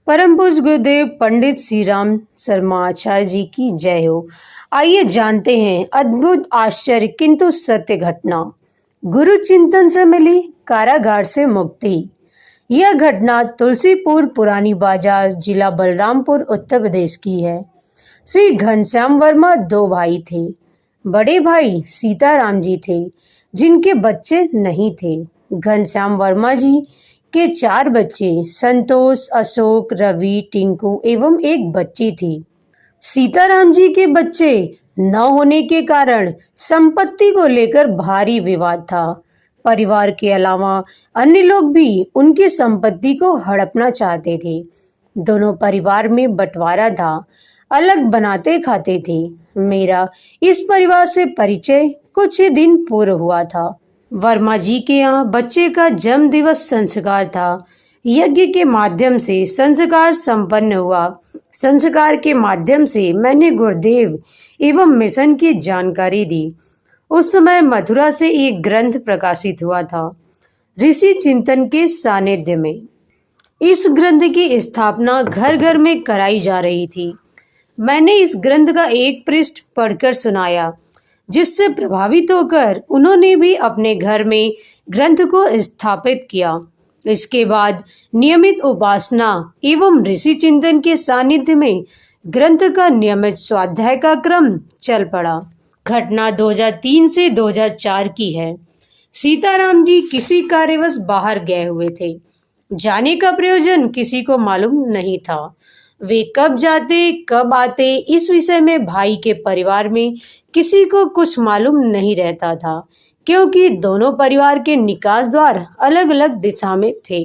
परम पूज्य गुरुदेव पंडित श्री राम शर्मा आचार्य जी की जय हो। आइए जानते हैं अद्भुत आश्चर्य किंतु सत्य घटना। गुरु चिंतन से मिली कारागार से मुक्ति। यह घटना तुलसीपुर पुरानी बाजार जिला बलरामपुर उत्तर प्रदेश की है। श्री घनश्याम वर्मा दो भाई थे। बड़े भाई सीताराम जी थे जिनके बच्चे नहीं थे। घनश्याम वर्मा जी के 4 बच्चे संतोष, अशोक, रवि, टिंकू एवं एक बच्ची थी। सीताराम जी के बच्चे न होने के कारण संपत्ति को लेकर भारी विवाद था। परिवार के अलावा अन्य लोग भी उनकी संपत्ति को हड़पना चाहते थे। दोनों परिवार में बंटवारा था, अलग बनाते खाते थे। मेरा इस परिवार से परिचय कुछ ही दिन पूर्व हुआ था। वर्मा जी के यहाँ बच्चे का जन्म दिवस संस्कार था। यज्ञ के माध्यम से संस्कार संपन्न हुआ। संस्कार के माध्यम से मैंने गुरुदेव एवं मिशन की जानकारी दी। उस समय मथुरा से एक ग्रंथ प्रकाशित हुआ था, ऋषि चिंतन के सानिध्य में। इस ग्रंथ की स्थापना घर घर में कराई जा रही थी। मैंने इस ग्रंथ का एक पृष्ठ पढ़कर सुनाया, जिससे प्रभावित होकर उन्होंने भी अपने घर में ग्रंथ को स्थापित किया। इसके बाद नियमित उपासना एवं ऋषि चिंतन के सानिध्य में ग्रंथ का नियमित स्वाध्याय का क्रम चल पड़ा। घटना 2003 से 2004 की है। सीताराम जी किसी कार्यवश बाहर गए हुए थे। जाने का प्रयोजन किसी को मालूम नहीं था। वे कब जाते कब आते इस विषय में भाई के परिवार में किसी को कुछ मालूम नहीं रहता था, क्योंकि दोनों परिवार के निकास द्वार अलग अलग दिशा में थे।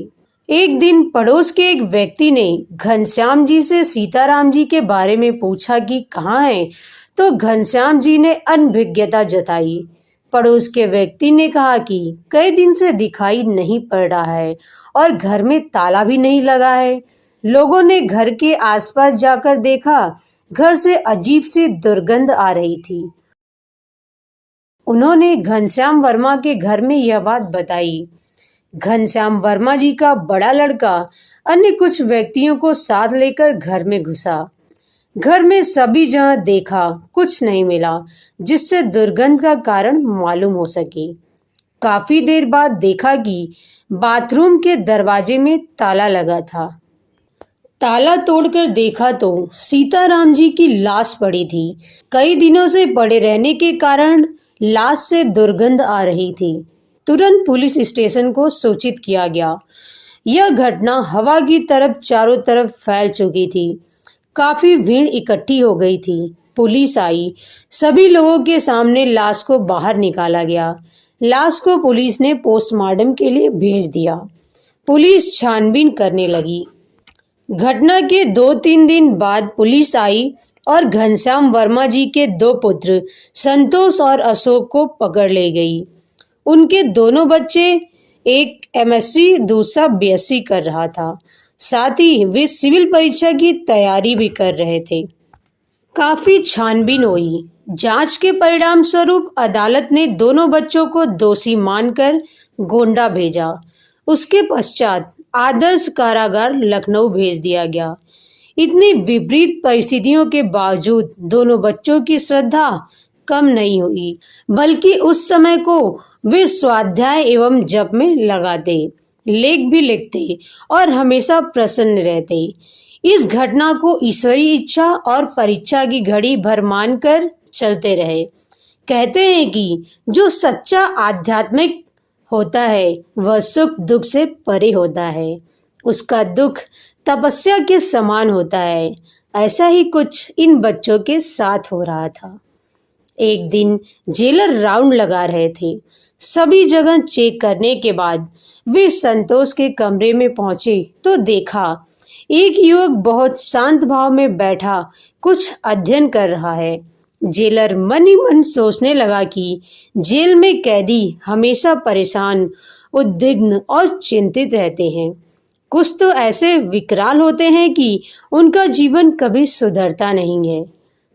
एक दिन पड़ोस के एक व्यक्ति ने घनश्याम जी से सीताराम जी के बारे में पूछा कि कहाँ हैं, तो घनश्याम जी ने अनभिज्ञता जताई। पड़ोस के व्यक्ति ने कहा कि कई दिन से दिखाई नहीं पड़ रहा है और घर में ताला भी नहीं लगा है। लोगों ने घर के आसपास जाकर देखा, घर से अजीब सी दुर्गंध आ रही थी। उन्होंने घनश्याम वर्मा के घर में यह बात बताई। घनश्याम वर्मा जी का बड़ा लड़का अन्य कुछ व्यक्तियों को साथ लेकर घर में घुसा। घर में सभी जगह देखा, कुछ नहीं मिला जिससे दुर्गंध का कारण मालूम हो सके। काफी देर बाद देखा कि बाथरूम के दरवाजे में ताला लगा था। ताला तोड़कर देखा तो सीताराम जी की लाश पड़ी थी। कई दिनों से पड़े रहने के कारण लाश से दुर्गंध आ रही थी। तुरंत पुलिस स्टेशन को सूचित किया गया। यह घटना हवा की तरफ चारों तरफ फैल चुकी थी। काफी भीड़ इकट्ठी हो गई थी। पुलिस आई, सभी लोगों के सामने लाश को बाहर निकाला गया। लाश को पुलिस ने पोस्टमार्टम के लिए भेज दिया। पुलिस छानबीन करने लगी। घटना के 2-3 दिन बाद पुलिस आई और घनश्याम वर्मा जी के 2 पुत्र संतोष और अशोक को पकड़ ले गई। उनके दोनों बच्चे, एक एमएससी दूसरा बीएससी कर रहा था। साथ ही वे सिविल परीक्षा की तैयारी भी कर रहे थे। काफी छानबीन हुई। जांच के परिणाम स्वरूप अदालत ने दोनों बच्चों को दोषी मानकर गोंडा भेजा। उसके पश्चात आदर्श कारागार लखनऊ भेज दिया गया। इतनी विपरीत परिस्थितियों के बावजूद दोनों बच्चों की श्रद्धा कम नहीं हुई, बल्कि उस समय को वे स्वाध्याय एवं जप में लगाते, लेख भी लिखते और हमेशा प्रसन्न रहते। इस घटना को ईश्वरीय इच्छा और परीक्षा की घड़ी भर मानकर चलते रहे। कहते हैं कि जो सच्चा आध्यात्मिक होता है वह सुख दुख से परे होता है। उसका दुख तपस्या के समान होता है। ऐसा ही कुछ इन बच्चों के साथ हो रहा था। एक दिन जेलर राउंड लगा रहे थे। सभी जगह चेक करने के बाद वे संतोष के कमरे में पहुंचे तो देखा एक युवक बहुत शांत भाव में बैठा कुछ अध्ययन कर रहा है। जेलर मन ही मन सोचने लगा कि जेल में कैदी हमेशा परेशान, उद्विग्न और चिंतित रहते हैं। कुछ तो ऐसे विकराल होते हैं कि उनका जीवन कभी सुधरता नहीं है।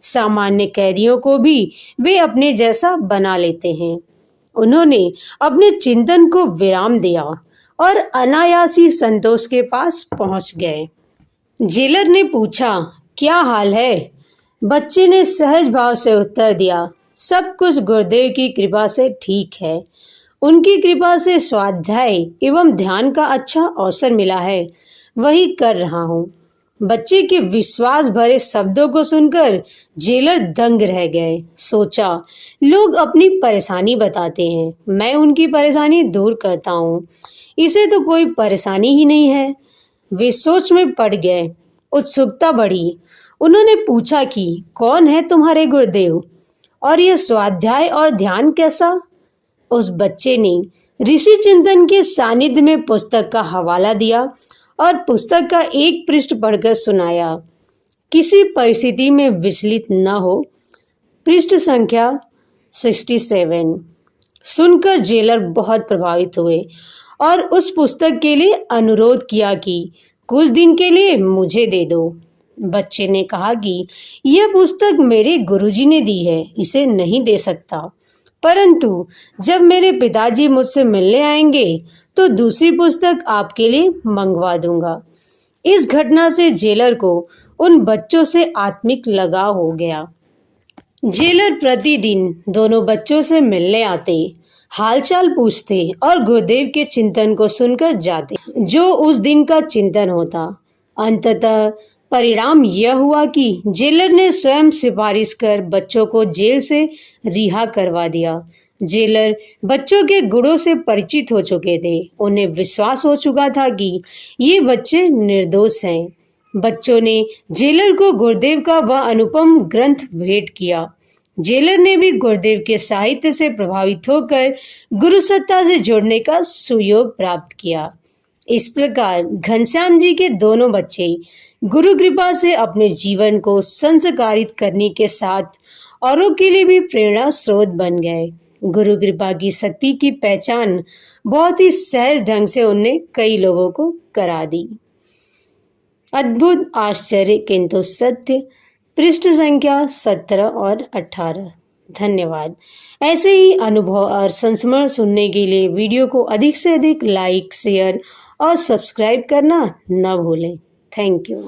सामान्य कैदियों को भी वे अपने जैसा बना लेते हैं। उन्होंने अपने चिंतन को विराम दिया और अनायास ही संतोष के पास पहुंच गए। जेलर ने पूछा, क्या हाल है? बच्चे ने सहज भाव से उत्तर दिया, सब कुछ गुरुदेव की कृपा से ठीक है। उनकी कृपा से स्वाध्याय एवं ध्यान का अच्छा अवसर मिला है, वही कर रहा हूँ। बच्चे के विश्वास भरे शब्दों को सुनकर जेलर दंग रह गए। सोचा, लोग अपनी परेशानी बताते हैं, मैं उनकी परेशानी दूर करता हूँ। इसे तो कोई परेशानी ही नहीं है। वे सोच में पड़ गए। उत्सुकता बढ़ी। उन्होंने पूछा कि कौन है तुम्हारे गुरुदेव और यह स्वाध्याय और ध्यान कैसा? उस बच्चे ने ऋषि चिंतन के सानिध्य में पुस्तक का हवाला दिया और पुस्तक का एक पृष्ठ पढ़कर सुनाया। किसी परिस्थिति में विचलित न हो। पृष्ठ संख्या 67। सुनकर जेलर बहुत प्रभावित हुए और उस पुस्तक के लिए अनुरोध किया कि कुछ दिन के लिए मुझे दे दो। बच्चे ने कहा कि यह पुस्तक मेरे गुरुजी ने दी है, इसे नहीं दे सकता, परंतु जब मेरे पिताजी मुझसे मिलने आएंगे तो दूसरी पुस्तक आपके लिए मंगवा दूंगा। इस घटना से जेलर को उन बच्चों से आत्मिक लगाव हो गया। जेलर प्रतिदिन दोनों बच्चों से मिलने आते, हालचाल पूछते और गुरुदेव के चिंतन को सुनकर जाते, जो उस दिन का चिंतन होता। अंततः परिणाम यह हुआ कि जेलर ने स्वयं सिफारिश कर बच्चों को जेल से रिहा करवा दिया। जेलर बच्चों के गुणों से परिचित हो चुके थे। उन्हें विश्वास हो चुका था कि ये बच्चे निर्दोष हैं। बच्चों ने जेलर को गुरुदेव का वह अनुपम ग्रंथ भेंट किया। जेलर ने भी गुरुदेव के साहित्य से प्रभावित होकर गुरु सत्ता से जुड़ने का सुयोग प्राप्त किया। इस प्रकार घनश्याम जी के दोनों बच्चे गुरु कृपा से अपने जीवन को संस्कारित करने के साथ औरों के लिए भी प्रेरणा स्रोत बन गए। गुरु कृपा की शक्ति की पहचान बहुत ही सहज ढंग से उनने कई लोगों को करा दी। अद्भुत, आश्चर्य किंतु सत्य। पृष्ठ संख्या 17 और 18। धन्यवाद। ऐसे ही अनुभव और संस्मरण सुनने के लिए वीडियो को अधिक से अधिक लाइक, शेयर और सब्सक्राइब करना न भूलें। Thank you.